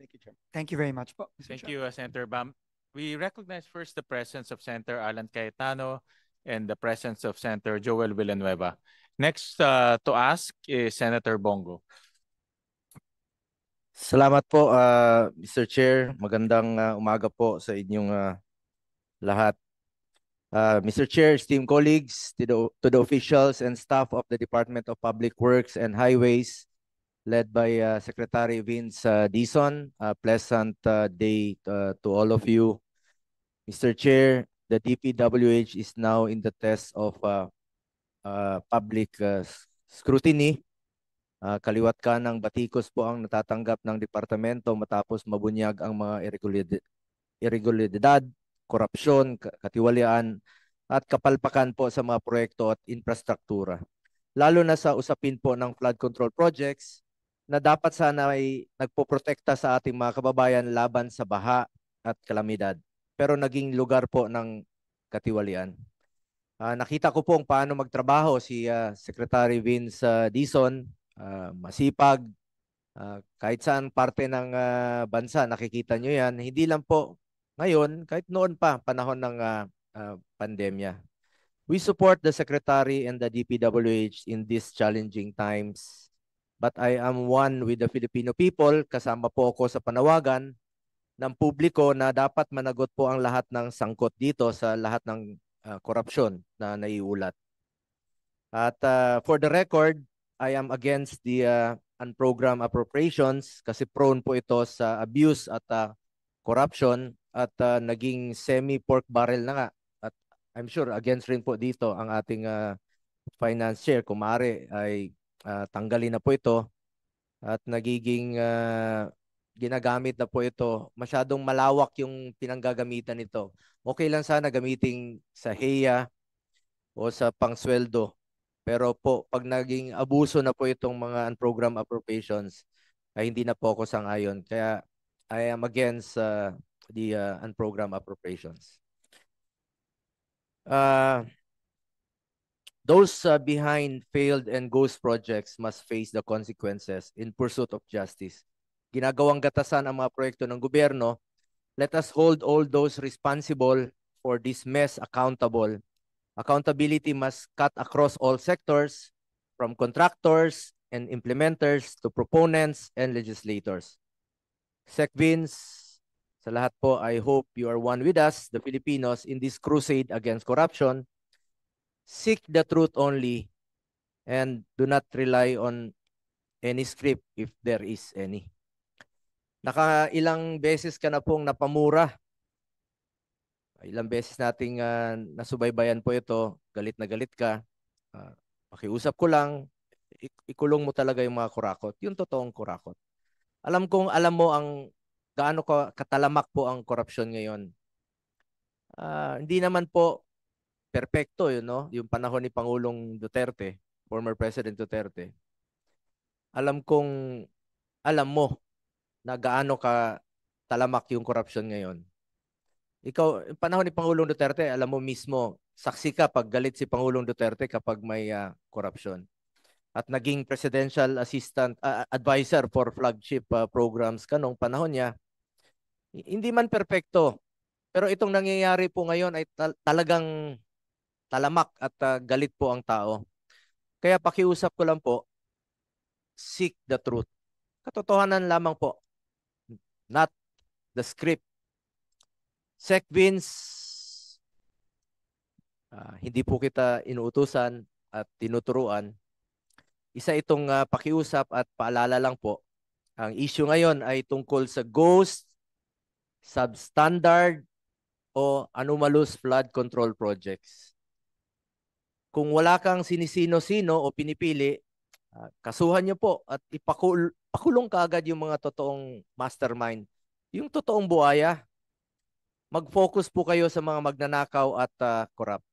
Thank you, Chair. Thank you very much po, Mr. Thank Chair. you, Senator Bam. We recognize first the presence of Senator Alan Cayetano and the presence of Senator Joel Villanueva. Next to ask is Senator Bongo. Salamat po, Mr. Chair. Magandang umaga po sa inyong lahat. Mr. Chair, esteemed colleagues, to the officials and staff of the Department of Public Works and Highways, led by Secretary Vince Dizon, pleasant day to all of you. Mr. Chair, the DPWH is now in the test of public scrutiny. Kaliwat ka ng batikos po ang natatanggap ng departamento matapos mabunyag ang mga irregularidad, korupsyon, katiwalian at kapalpakan po sa mga proyekto at infrastruktura. Lalo na sa usapin po ng flood control projects na dapat sana ay nagpoprotekta sa ating mga kababayan laban sa baha at kalamidad. Pero naging lugar po ng katiwalian. Nakita ko po paano magtrabaho si Secretary Vince Dizon. Masipag, kahit saan parte ng bansa nakikita nyo yan, hindi lang po ngayon, kahit noon pa, panahon ng pandemya. We support the Secretary and the DPWH in these challenging times, but I am one with the Filipino people. Kasama po ako sa panawagan ng publiko na dapat managot po ang lahat ng sangkot dito sa lahat ng korupsyon na naiulat. At for the record, I am against the unprogrammed appropriations kasi prone po ito sa abuse at corruption at naging semi-pork barrel na nga. At I'm sure against rin po dito ang ating finance chair. Kung maaari ay tanggalin na po ito at nagiging ginagamit na po ito. Masyadong malawak yung pinanggagamitan nito. Okay lang sana gamitin sa HEA o sa pangsweldo. Pero po, pag naging abuso na po itong mga unprogrammed appropriations, ay hindi na po ako sang-ayon. Kaya I am against the unprogrammed appropriations. Those behind failed and ghost projects must face the consequences in pursuit of justice. Ginagawang gatasan ang mga proyekto ng gobyerno. Let us hold all those responsible for this mess accountable. Accountability must cut across all sectors, from contractors and implementers to proponents and legislators. SecVins, sa lahat po, I hope you are one with us, the Filipinos, in this crusade against corruption. Seek the truth only and do not rely on any script if there is any. Nakailang beses ka na pong napamura. Ilang beses nating nasubaybayan po ito, galit na galit ka, pakiusap ko lang, ikulong mo talaga yung mga kurakot, yung totoong kurakot. Alam kong alam mo ang gaano katalamak po ang korupsyon ngayon. Hindi naman po perpekto yun, no? Yung panahon ni Pangulong Duterte, former President Duterte. Alam mo na gaano katalamak yung korupsyon ngayon. Ikaw, panahon ni Pangulong Duterte, alam mo mismo, saksi ka pag galit si Pangulong Duterte kapag may korupsyon. At naging presidential assistant, advisor for flagship programs ka nung panahon niya. Hindi man perpekto, pero itong nangyayari po ngayon ay talagang talamak at galit po ang tao. Kaya pakiusap ko lang po, seek the truth. Katotohanan lamang po, not the script. SecVins, hindi po kita inuutusan at tinuturuan. Isa itong pakiusap at paalala lang po. Ang issue ngayon ay tungkol sa ghost, substandard, o anomalous flood control projects. Kung wala kang sinisino-sino o pinipili, kasuhan nyo po at ipakulong kaagad yung mga totoong mastermind. Yung totoong buhaya. Mag-focus po kayo sa mga magnanakaw at korap.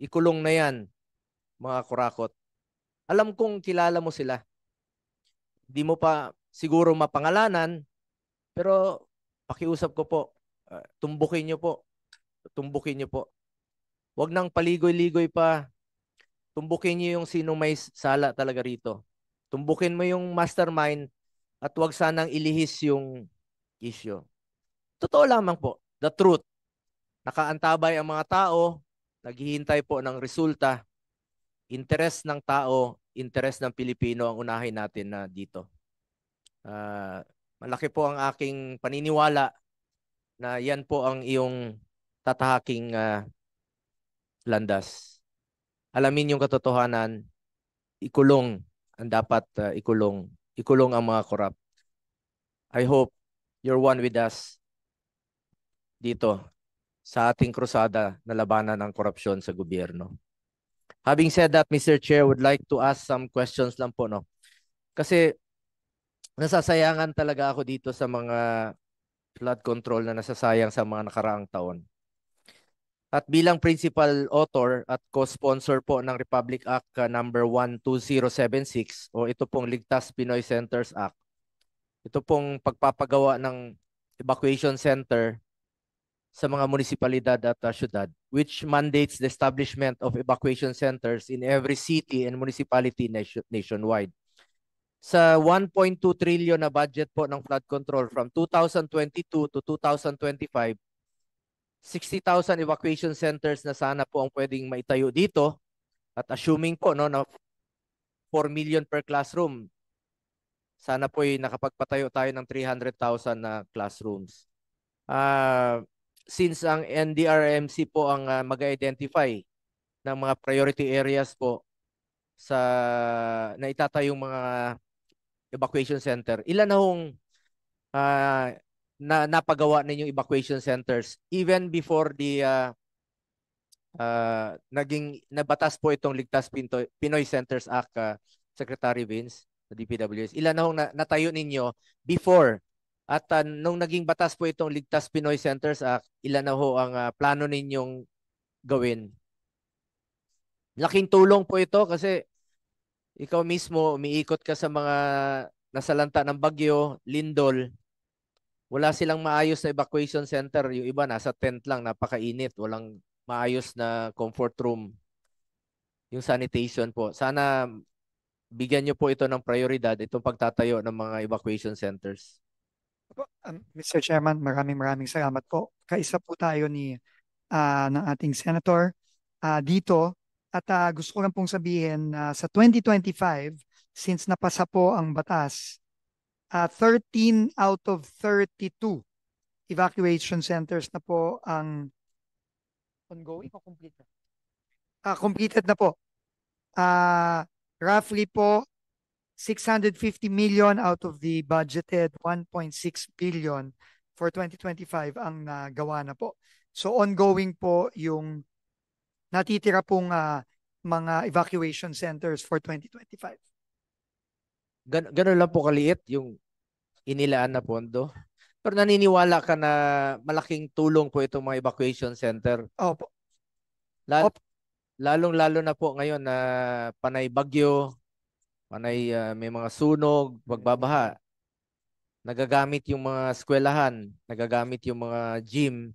Ikulong na yan, mga kurakot. Alam kong kilala mo sila. Di mo pa siguro mapangalanan, pero pakiusap ko po, tumbukin nyo po. Tumbukin nyo po. Huwag nang paligoy-ligoy pa. Tumbukin nyo yung sinong may sala talaga rito. Tumbukin mo yung mastermind at wag sanang ilihis yung issue. Totoo lamang po, the truth. Nakaantabay ang mga tao, naghihintay po ng resulta. Interes ng tao, interes ng Pilipino ang unahin natin na dito. Malaki po ang aking paniniwala na yan po ang iyong tatahaking landas. Alamin yung katotohanan, ikulong ang dapat ikulong. Ikulong ang mga korap. I hope you're one with us dito sa ating krusada na labanan ng korupsyon sa gobyerno. Having said that, Mr. Chair, would like to ask some questions lang po, no? Kasi nasasayangan talaga ako dito sa mga flood control na nasasayang sa mga nakaraang taon. At bilang principal author at co-sponsor po ng Republic Act number 12076 o ito pong Ligtas Pinoy Centers Act. Ito pong pagpapagawa ng evacuation center sa mga munisipalidad at syudad, which mandates the establishment of evacuation centers in every city and municipality nationwide. Sa 1.2 trillion na budget po ng flood control from 2022 to 2025, 60,000 evacuation centers na sana po ang pwedeng maitayo dito at assuming po no, na 4 million per classroom, sana po ay nakapagpatayo tayo ng 300,000 na classrooms. Since ang NDRMC po ang mag-identify ng mga priority areas po sa na itatayong mga evacuation center, ilan na hong napagawa ninyong evacuation centers even before the naging nabatas po itong Ligtas Pinoy Centers Act, Secretary Vince, sa DPWS. Ilan na hong natayo ninyo before? At nung naging batas po itong Ligtas Pinoy Centers Act, ilan na ho ang plano ninyong gawin? Laking tulong po ito kasi ikaw mismo umiikot ka sa mga nasalanta ng bagyo, lindol. Wala silang maayos na evacuation center. Yung iba nasa tent lang, napakainit. Walang maayos na comfort room. Yung sanitation po. Sana bigyan nyo po ito ng prioridad, itong pagtatayo ng mga evacuation centers. Mr. Chairman, maraming salamat po. Kaisa po tayo ng ating senator dito at gusto ko lang pong sabihin sa 2025, since napasa po ang batas, 13 out of 32 evacuation centers na po ang ongoing o completed? Completed na po. Roughly po 650 million out of the budgeted 1.6 billion for 2025 ang nagawa na po. So ongoing po yung natitira pong mga evacuation centers for 2025. Ganun lang po kaliit yung inilaan na pondo. Pero naniniwala ka na malaking tulong po itong mga evacuation center. Opo. Lalong-lalo na po ngayon na panay bagyo, panay may mga sunog, pagbabaha. Nagagamit yung mga eskwelahan, nagagamit yung mga gym.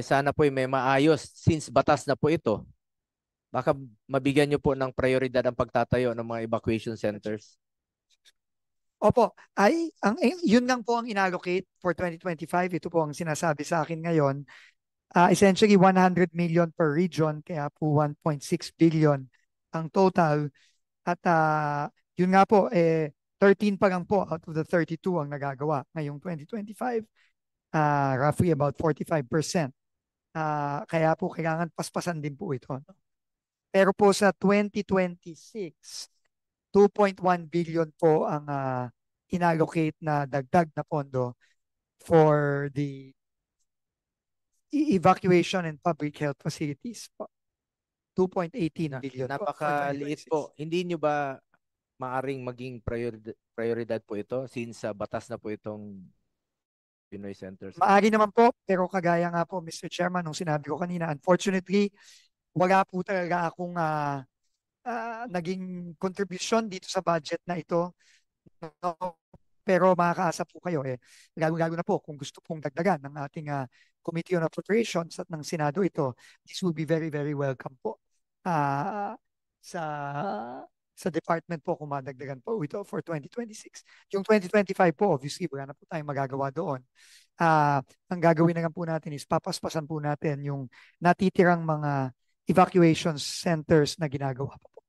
Sana po may maayos since batas na po ito. Baka mabigyan nyo po ng prioridad ang pagtatayo ng mga evacuation centers. Opo, yun lang po ang inallocate for 2025. Ito po ang sinasabi sa akin ngayon. Essentially 100 million per region, kaya po 1.6 billion ang total. At yun nga po, 13 pa lang po out of the 32 ang nagagawa ngayong 2025. Roughly about 45%. Kaya po kailangan paspasan din po ito. Pero po sa 2026, 2.1 billion po ang inallocate na dagdag na pondo for the evacuation and public health facilities po. 2.18 billion po. Napakaliit po. Hindi nyo ba maaring maging prioridad po ito since batas na po itong Pinoy Centers? Maari naman po, pero kagaya nga po, Mr. Chairman, nung sinabi ko kanina, unfortunately, wala po talaga akong naging contribution dito sa budget na ito. No? Pero makakaasa po kayo lalo na po kung gusto pong dagdagan ng ating Committee on Appropriations at ng Senado ito, this will be very, very welcome po sa sa department po kung madagdagan po ito for 2026. Yung 2025 po, obviously, wala na po tayong magagawa doon. Ang gagawin na lang po natin is papaspasan po natin yung natitirang mga evacuation centers na ginagawa po.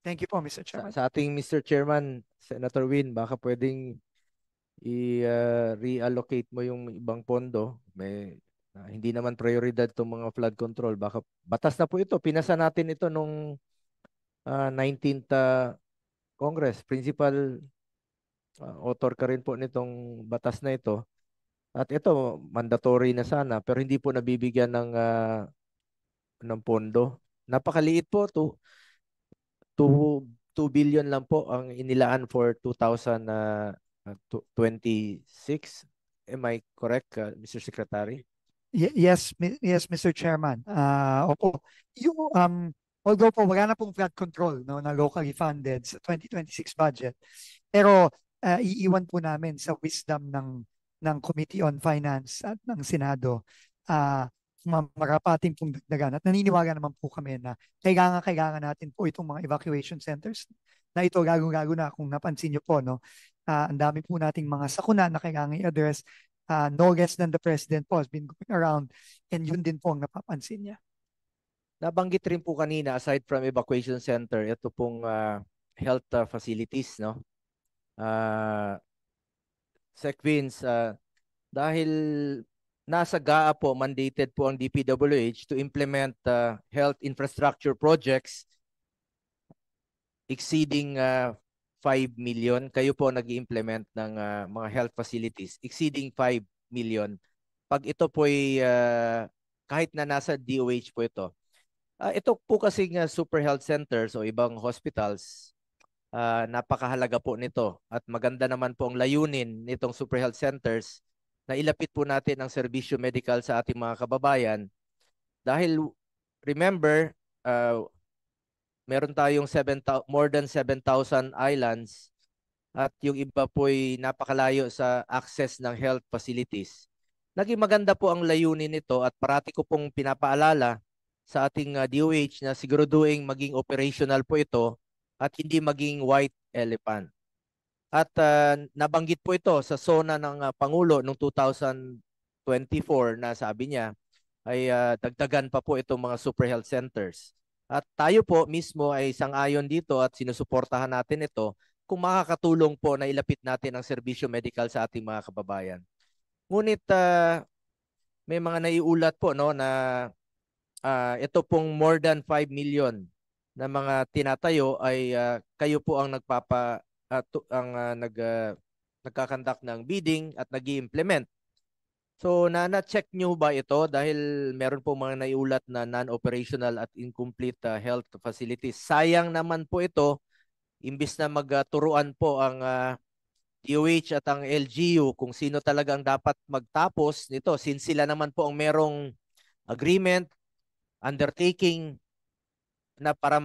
Thank you po, Mr. Chairman. Sa ating Mr. Chairman, Senator Win, baka pwedeng i-reallocate mo yung ibang pondo. Hindi naman prioridad itong mga flood control. Baka batas na po ito. Pinasa natin ito nung 19th Congress. Principal author ka rin po nitong batas na ito. At ito, mandatory na sana. Pero hindi po nabibigyan ng pondo. Napakaliit po. 2 billion lang po ang inilaan for 2026. Am I correct, Mr. Secretary? Yes, Mr. Chairman. Opo. Yung, although po wala na pong flood control no, na locally funded sa 2026 budget, pero iiwan po namin sa wisdom ng Committee on Finance at ng Senado marapating pong dagdagan. At naniniwala naman po kami na kailangan natin po itong mga evacuation centers na ito, lalo na kung napansin nyo po, no, ang dami po nating mga sakuna na kailangan i-address. No less than the President po has been going around, and yun din po ang napapansin niya. Nabanggit rin po kanina, aside from evacuation center, ito pong health facilities, no? Sec Vince, dahil nasa GAA po, mandated po ang DPWH to implement health infrastructure projects exceeding 5 million. Kayo po nag-i-implement ng mga health facilities exceeding 5 million. Pag ito po ay kahit na nasa DOH po ito. Ito po kasing super health centers o ibang hospitals, napakahalaga po nito. At maganda naman po ang layunin nitong super health centers na ilapit po natin ang serbisyo medical sa ating mga kababayan. Dahil remember, meron tayong more than 7,000 islands at yung iba po ay napakalayo sa access ng health facilities. Naging maganda po ang layunin nito at parati ko pong pinapaalala sa ating DOH na siguraduhin maging operational po ito at hindi maging white elephant. At nabanggit po ito sa SONA ng Pangulo noong 2024 na sabi niya ay dagdagan pa po itong mga super health centers. At tayo po mismo ay sang-ayon dito at sinusuportahan natin ito kung makakatulong po na ilapit natin ang serbisyo medical sa ating mga kababayan. Ngunit may mga naiulat po no, na ito pong more than 5 million na mga tinatayo ay kayo po ang nagkakandak ng bidding at nag-i-implement. So na-check nyo ba ito dahil meron po mga naiulat na non-operational at incomplete health facilities. Sayang naman po ito, imbis na magturuan po ang DOH at ang LGU kung sino talaga ang dapat magtapos nito since sila naman po ang merong agreement, undertaking na para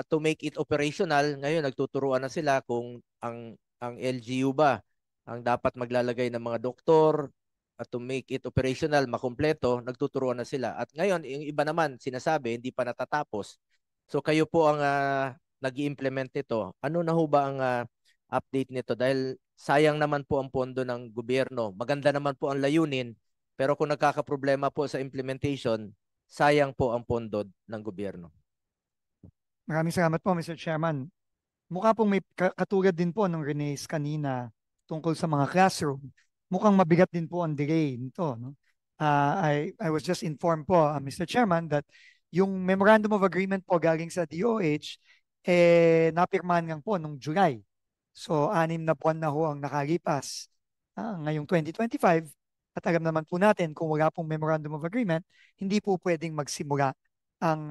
to make it operational. Ngayon nagtuturuan na sila kung ang LGU ba ang dapat maglalagay ng mga doktor at to make it operational, makumpleto, nagtuturuan na sila. At ngayon yung iba naman sinasabi hindi pa natatapos. So kayo po ang nag-i-implement nito. Ano na ho ba ang update nito? Dahil sayang naman po ang pondo ng gobyerno. Maganda naman po ang layunin, pero kung nagkakaproblema po sa implementation, sayang po ang pondo ng gobyerno. Maraming salamat po, Mr. Chairman. Mukha pong may katulad din po ng Rene's kanina tungkol sa mga classroom. Mukhang mabigat din po ang delay nito. No? I was just informed po, Mr. Chairman, that yung Memorandum of Agreement po galing sa DOH, napirmahan lang po nung July. So, 6 na buwan na ho ang nakalipas ngayong 2025. At alam naman po natin, kung wala pong Memorandum of Agreement, hindi po pwedeng magsimula ang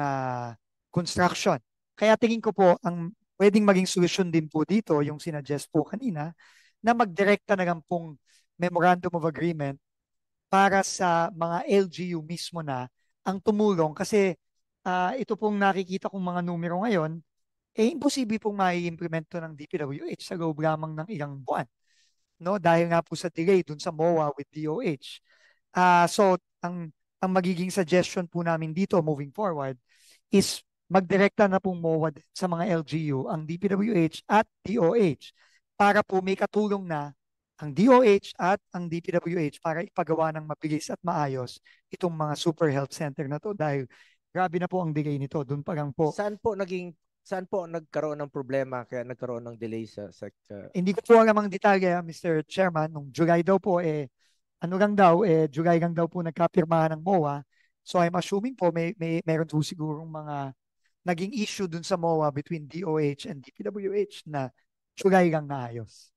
construction. Kaya tingin ko po, ang pwedeng maging solusyon din po dito, yung sinuggest po kanina, na magdirekta na lang pong Memorandum of Agreement para sa mga LGU mismo na ang tumulong. Kasi ito pong nakikita kong mga numero ngayon, imposible pong mai-implement to ng DPWH sa loob lamang ng ilang buwan. No? Dahil nga po sa delay dun sa MOA with DOH. So, ang magiging suggestion po namin dito moving forward is magdirekta na pong MOA sa mga LGU, ang DPWH at DOH para po may katulong na ang DOH at ang DPWH para ipagawa ng mabilis at maayos itong mga super health center na to dahil grabe na po ang delay nito. Doon pa lang po. Saan po nagkaroon ng problema kaya nagkaroon ng delay sa Hindi ko po alam ang detalye, Mr. Chairman. Nung July daw po, July lang daw po nagkapirmahan ng MOA. So I'm assuming po meron po sigurong mga naging issue dun sa MOA between DOH and DPWH na July lang naayos.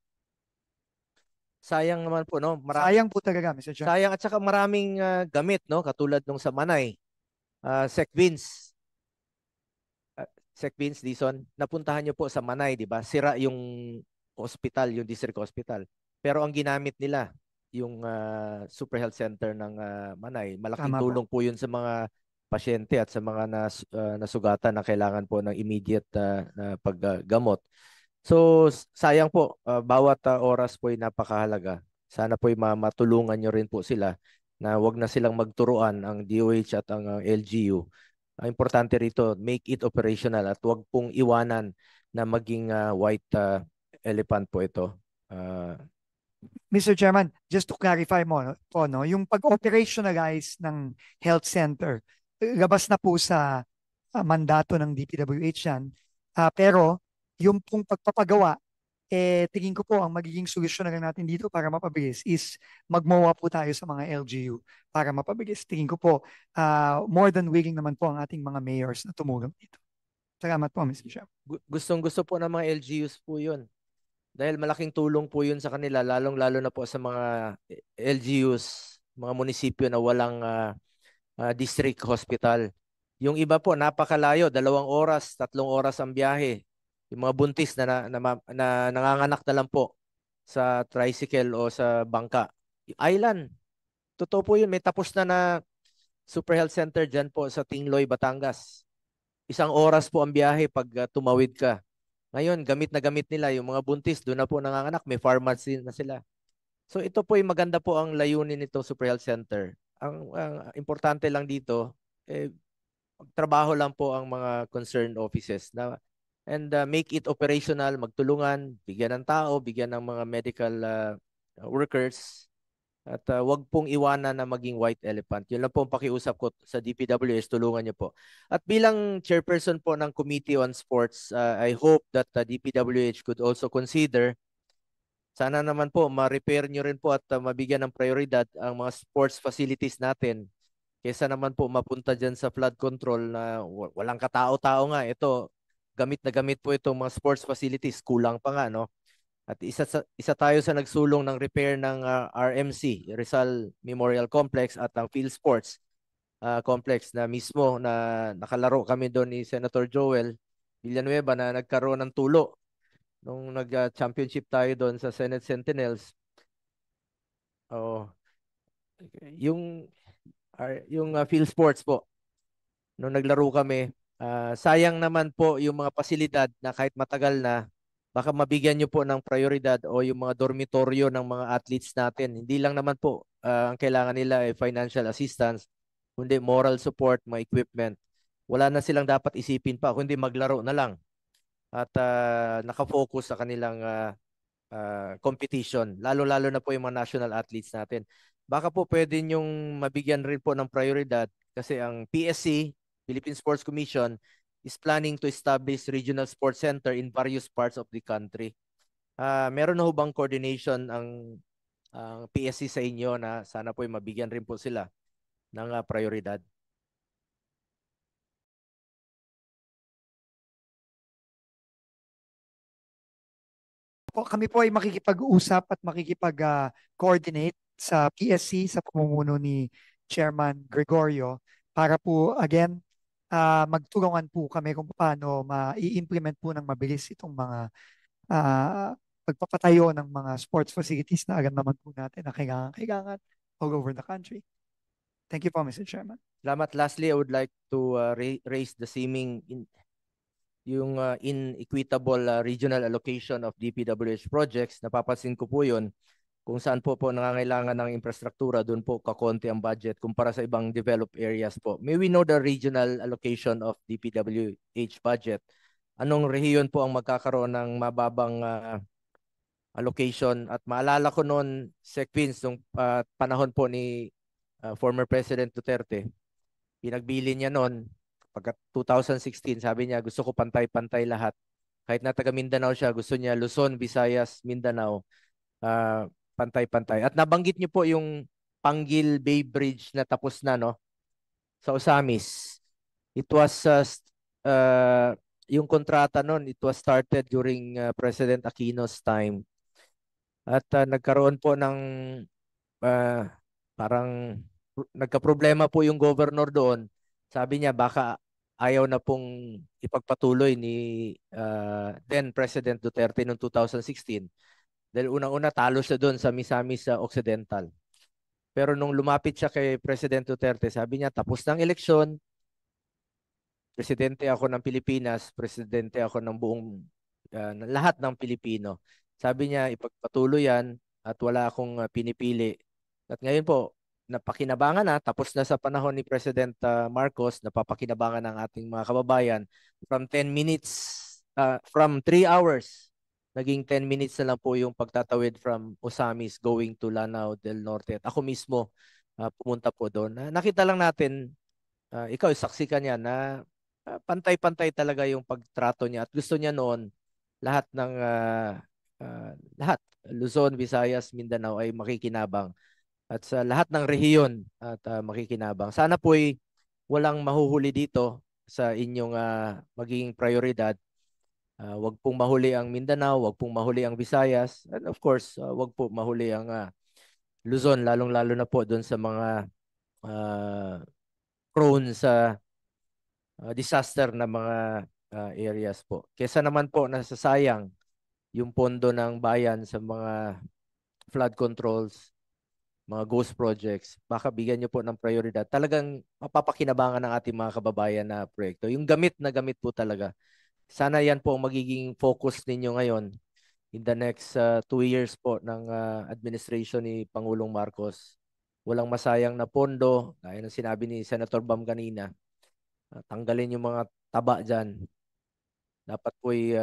Sayang naman po, no? Sayang po talaga, Mr. Chairman. Sayang at saka maraming gamit, no? Katulad nung sa Manay. Sec Vince, Dison, napuntahan nyo po sa Manay, di ba? Sira yung hospital, yung district hospital. Pero ang ginamit nila, yung Super Health Center ng Manay, malaking Tama po. tulong po yun sa mga pasyente at sa mga nasugatan na kailangan po ng immediate na paggamot. So sayang po, bawat oras po ay napakahalaga. Sana po ay matulungan nyo rin po sila na wag na silang magturuan ang DOH at ang LGU. Ang importante rito, make it operational at wag pong iwanan na maging white elephant po ito. Mr. Chairman, just to clarify mo po, no, yung pag-operationalize ng health center, labas na po sa mandato ng DPWH yan. Pero yung pong pagpapagawa, tingin ko po ang magiging solusyon na lang natin dito para mapabilis is magmawa po tayo sa mga LGU para mapabilis. Tingin ko po more than willing naman po ang ating mga mayors na tumulong dito. Salamat po, Mr. Chairman. Gustong-gusto po ng mga LGUs po yun. Dahil malaking tulong po yun sa kanila, lalong-lalo na po sa mga LGUs, mga munisipyo na walang district hospital. Yung iba po, napakalayo, 2 oras, 3 oras ang biyahe. Yung mga buntis na nanganganak na lang po sa tricycle o sa bangka. Island. Totoo po yun. May tapos na Super Health Center dyan po sa Tingloy, Batangas. 1 oras po ang biyahe pag tumawid ka. Ngayon, gamit na gamit nila. Yung mga buntis, doon na po nanganganak. May pharmacy na sila. So ito po yung maganda po ang layunin nitong Super Health Center. Ang importante lang dito, trabaho lang po ang mga concerned offices na and make it operational, magtulungan, bigyan ng tao, bigyan ng mga medical workers at wag pong iwanan na maging white elephant. Yun lang po ang pakiusap ko sa DPWH, tulungan niyo po. At bilang chairperson po ng Committee on Sports, I hope that DPWH could also consider, sana naman po ma-repair niyo rin po at mabigyan ng prioridad ang mga sports facilities natin. Kesa naman po mapunta dyan sa flood control na walang katao-tao nga. Ito, gamit na gamit po itong mga sports facilities. Kulang pa nga, no? At isa tayo sa nagsulong ng repair ng RMC, Rizal Memorial Complex at ang Field Sports Complex na mismo na nakalaro kami doon ni Senator Joel Villanueva na nagkaroon ng tulo nung nag-championship tayo doon sa Senate Sentinels. Yung Field Sports po, nung naglaro kami, sayang naman po yung mga pasilidad na kahit matagal na, baka mabigyan nyo po ng prioridad o yung mga dormitoryo ng mga athletes natin. Hindi lang naman po ang kailangan nila ay financial assistance, kundi moral support, mga equipment. Wala na silang dapat isipin pa, kundi maglaro na lang at nakafocus sa kanilang competition. Lalo-lalo na po yung mga national athletes natin. Baka po pwede nyong mabigyan rin po ng prioridad kasi ang PSC, Philippine Sports Commission, is planning to establish regional sports center in various parts of the country. Meron na ho bang coordination ang PSC sa inyo na sana po mabigyan rin po sila ng prioridad? Kami po ay makikipag-usap at makikipag-coordinate sa PSC sa pamumuno ni Chairman Gregorio para po again magtulungan po kami kung paano ma-i-implement po ng mabilis itong mga pagpapatayo ng mga sports facilities na alam naman po natin na kailangan all over the country. Thank you po, Mr. Chairman. Salamat. Lastly, I would like to raise the seeming yung inequitable regional allocation of DPWH projects. Napapansin ko po yun. kung saan po nangangailangan ng infrastruktura, doon po kakonti ang budget kumpara sa ibang developed areas po. May we know the regional allocation of DPWH budget? Anong rehiyon po ang magkakaroon ng mababang allocation? At maalala ko noon, Sec. Vince, nung panahon po ni former President Duterte, pinagbili niya noon, pagka 2016, sabi niya, gusto ko pantay-pantay lahat. Kahit na taga Mindanao siya, gusto niya Luzon, Visayas, Mindanao, pantay-pantay. At nabanggit niyo po yung Panggil Bay Bridge na tapos na, no? Sa Osamis. It was yung kontrata noon, it was started during President Aquino's time. At nagkaroon po ng parang nagka-problema po yung governor doon. Sabi niya baka ayaw na pong ipagpatuloy ni then President Duterte noong 2016. Dahil unang-una talo siya doon sa Misamis Occidental. Pero nung lumapit siya kay President Duterte, sabi niya tapos ng eleksyon, presidente ako ng Pilipinas, presidente ako ng buong lahat ng Pilipino. Sabi niya ipagpatuloy yan at wala akong pinipili. At ngayon po, napakinabangan na, tapos na sa panahon ni President Marcos, napapakinabangan ng ating mga kababayan from 10 minutes, from 3 hours, naging 10 minutes na lang po yung pagtatawid from Osamis going to Lanao del Norte. At ako mismo pumunta po doon. Nakita lang natin, ikaw saksi ka niya na pantay-pantay talaga yung pagtrato niya at gusto niya noon lahat ng lahat, Luzon, Visayas, Mindanao ay makikinabang at sa lahat ng rehiyon at makikinabang. Sana po'y walang mahuhuli dito sa inyong magiging prioridad. Wag pong mahuli ang Mindanao, wag pong mahuli ang Visayas, and of course, wag po mahuli ang Luzon, lalong-lalo na po doon sa mga prone sa disaster na mga areas po. Kesa naman po nasasayang yung pondo ng bayan sa mga flood controls, mga ghost projects, baka bigyan nyo po ng prioridad. Talagang mapapakinabangan ng ating mga kababayan na proyekto. Yung gamit na gamit po talaga. Sana yan po ang magiging focus ninyo ngayon in the next 2 years po ng administration ni Pangulong Marcos. Walang masayang na pondo. Gaya ng sinabi ni Senator Bam kanina. Tanggalin yung mga taba dyan. Dapat po'y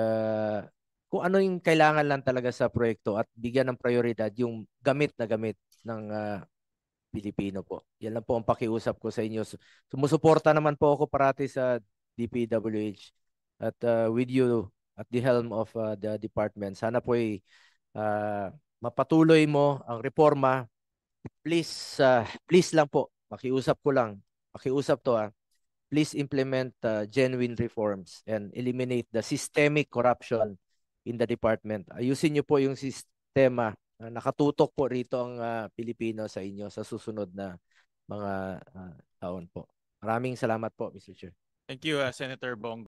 kung ano yung kailangan lang talaga sa proyekto at bigyan ng prioridad yung gamit na gamit ng Pilipino po. Yan lang po ang pakiusap ko sa inyo. Sumusuporta naman po ako parati sa DPWH at with you at the helm of the department. Sana po'y mapatuloy mo ang reforma. Please, please lang po, makiusap ko lang. Makiusap to please implement genuine reforms and eliminate the systemic corruption in the department. Ayusin niyo po yung sistema. Nakatutok po rito ang Pilipino sa inyo sa susunod na mga taon po. Maraming salamat po, Mr. Chair. Thank you, Senator Bong.